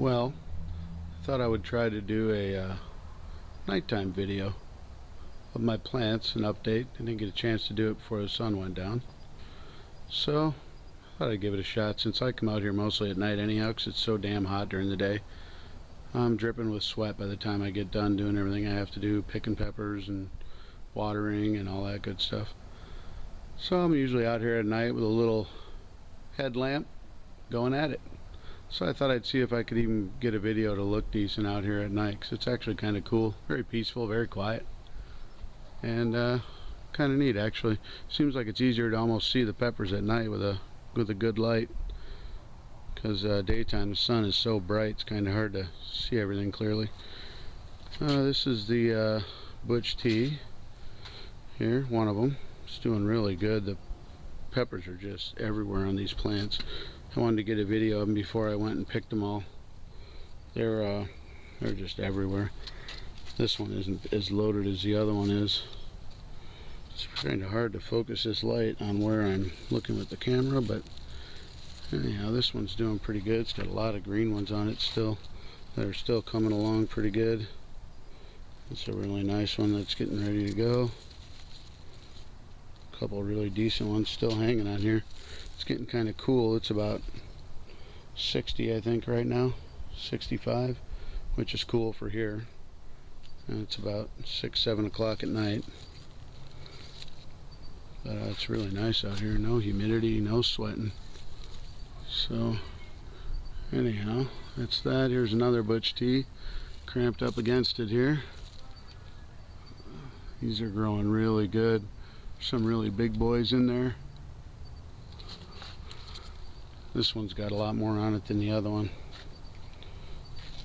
Well, I thought I would try to do a nighttime video of my plants, an update. I didn't get a chance to do it before the sun went down, so I thought I'd give it a shot since I come out here mostly at night anyhow because it's so damn hot during the day. I'm dripping with sweat by the time I get done doing everything I have to do, picking peppers and watering and all that good stuff. So I'm usually out here at night with a little headlamp going at it. So I thought I'd see if I could even get a video to look decent out here at night, because it's actually kind of cool, very peaceful, very quiet, and kind of neat actually. Seems like it's easier to almost see the peppers at night with a good light, because daytime the sun is so bright it's kind of hard to see everything clearly. This is the butch-t here, one of them. It's doing really good. The peppers are just everywhere on these plants. I wanted to get a video of them before I went and picked them all. They're just everywhere. This one isn't as loaded as the other one is. It's kind of hard to focus this light on where I'm looking with the camera, but anyhow, this one's doing pretty good. It's got a lot of green ones on it still that are still coming along pretty good. It's a really nice one that's getting ready to go. A couple of really decent ones still hanging on here. It's getting kind of cool. It's about 60 I think right now, 65, which is cool for here, and it's about 6-7 o'clock at night. But it's really nice out here. No humidity, no sweating. So anyhow, that's that. Here's another butch-t cramped up against it here. These are growing really good. Some really big boys in there. This one's got a lot more on it than the other one.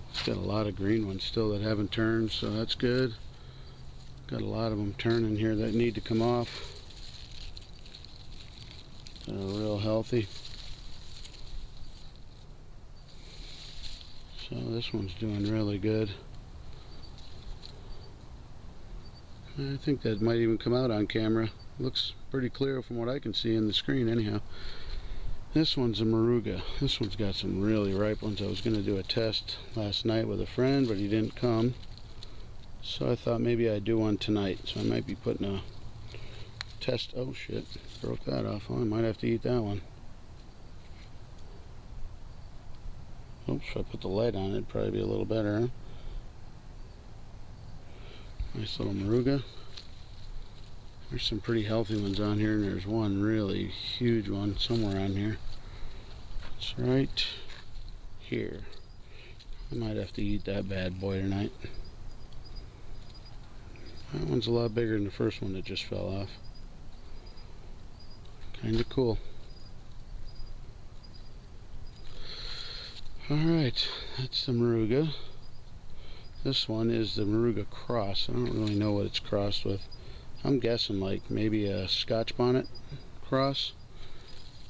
It's got a lot of green ones still that haven't turned, so that's good. Got a lot of them turning here that need to come off. They're real healthy. So this one's doing really good. I think that might even come out on camera. Looks pretty clear from what I can see in the screen anyhow. This one's a moruga. This one's got some really ripe ones. I was going to do a test last night with a friend, but he didn't come. So I thought maybe I'd do one tonight. So I might be putting a test. Oh shit, broke that off. Oh, I might have to eat that one. Oops, if I put the light on it'd probably be a little better, huh? Nice little moruga. There's some pretty healthy ones on here, and there's one really huge one somewhere on here. It's right here. I might have to eat that bad boy tonight. That one's a lot bigger than the first one that just fell off. Kinda cool. Alright, that's the moruga. This one is the moruga cross. I don't really know what it's crossed with. I'm guessing like maybe a Scotch bonnet cross,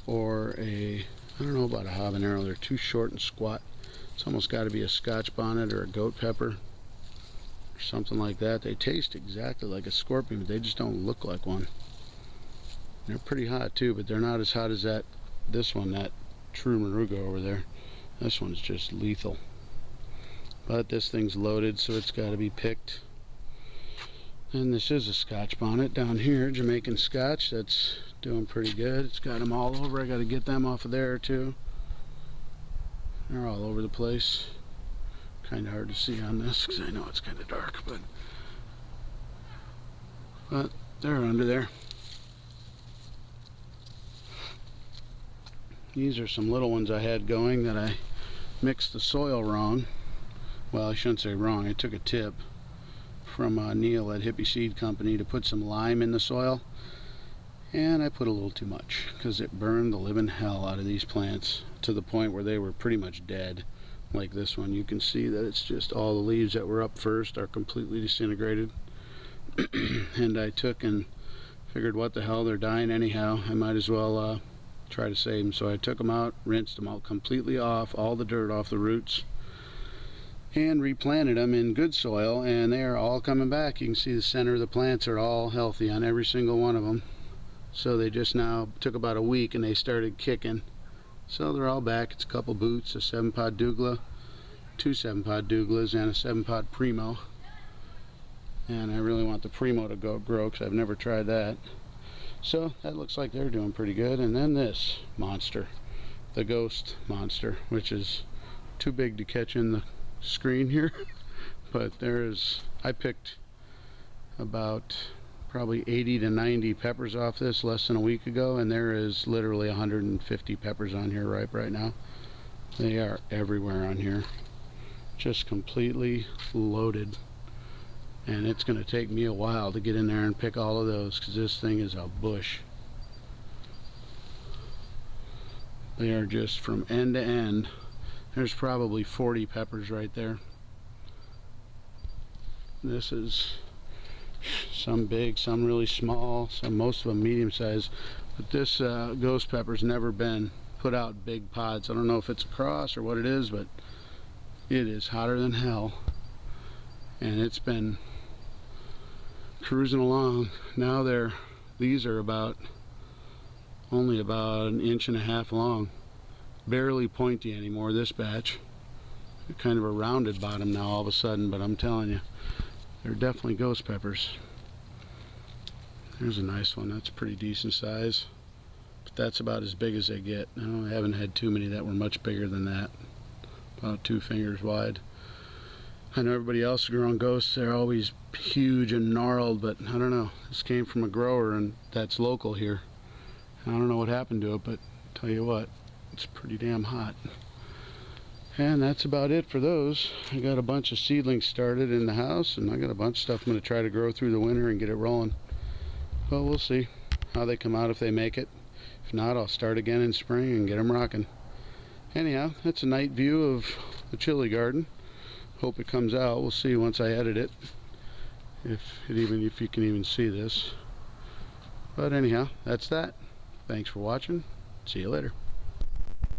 or I don't know about a habanero. They're too short and squat. It's almost got to be a Scotch bonnet or a goat pepper or something like that. They taste exactly like a scorpion, but they just don't look like one. They're pretty hot too, but they're not as hot as this one, that true moruga over there. This one's just lethal. But this thing's loaded, so it's got to be picked. And this is a Scotch bonnet down here, Jamaican Scotch. That's doing pretty good. It's got them all over. I got to get them off of there too. They're all over the place. Kind of hard to see on this because I know it's kind of dark, but they're under there. These are some little ones I had going that I mixed the soil wrong. Well, I shouldn't say wrong. I took a tip from Neil at Hippie Seed Company to put some lime in the soil, and I put a little too much because it burned the living hell out of these plants to the point where they were pretty much dead. Like this one, you can see that it's just all the leaves that were up first are completely disintegrated. And I took and figured, what the hell, they're dying anyhow, I might as well try to save them. So I took them out, rinsed them all completely off, all the dirt off the roots, and replanted them in good soil, and they are all coming back. You can see the center of the plants are all healthy on every single one of them. So they just now took about a week and they started kicking. So they're all back. It's a couple boots, a 7-pot douglas, 2 7-pod Douglas and a 7-pod Primo. And I really want the Primo to grow because I've never tried that. So that looks like they're doing pretty good. And then this monster, the Ghost monster, which is too big to catch in the screen here. But I picked about probably 80 to 90 peppers off this less than a week ago, and there is literally 150 peppers on here right now. They are everywhere on here, just completely loaded, and it's going to take me a while to get in there and pick all of those because this thing is a bush. They are just from end to end. There's probably 40 peppers right there. This is some big, some really small, most of them medium sized, but this ghost pepper's never been put out big pods. I don't know if it's a cross or what it is, but it is hotter than hell, and it's been cruising along. Now these are only about 1.5 inches long, barely pointy anymore, this batch. Kind of a rounded bottom now all of a sudden, but I'm telling you, they're definitely ghost peppers. There's a nice one. That's pretty decent size, but that's about as big as they get. I haven't had too many that were much bigger than that, about 2 fingers wide. I know everybody else is growing ghosts. They're always huge and gnarled, but I don't know. This came from a grower and that's local here. I don't know what happened to it, but I'll tell you what, it's pretty damn hot. And that's about it for those. I got a bunch of seedlings started in the house, and I got a bunch of stuff I'm going to try to grow through the winter and get it rolling. But we'll see how they come out, if they make it. If not, I'll start again in spring and get them rocking. Anyhow, that's a night view of the chili garden. Hope it comes out. We'll see once I edit it, if you can even see this. But anyhow, that's that. Thanks for watching. See you later.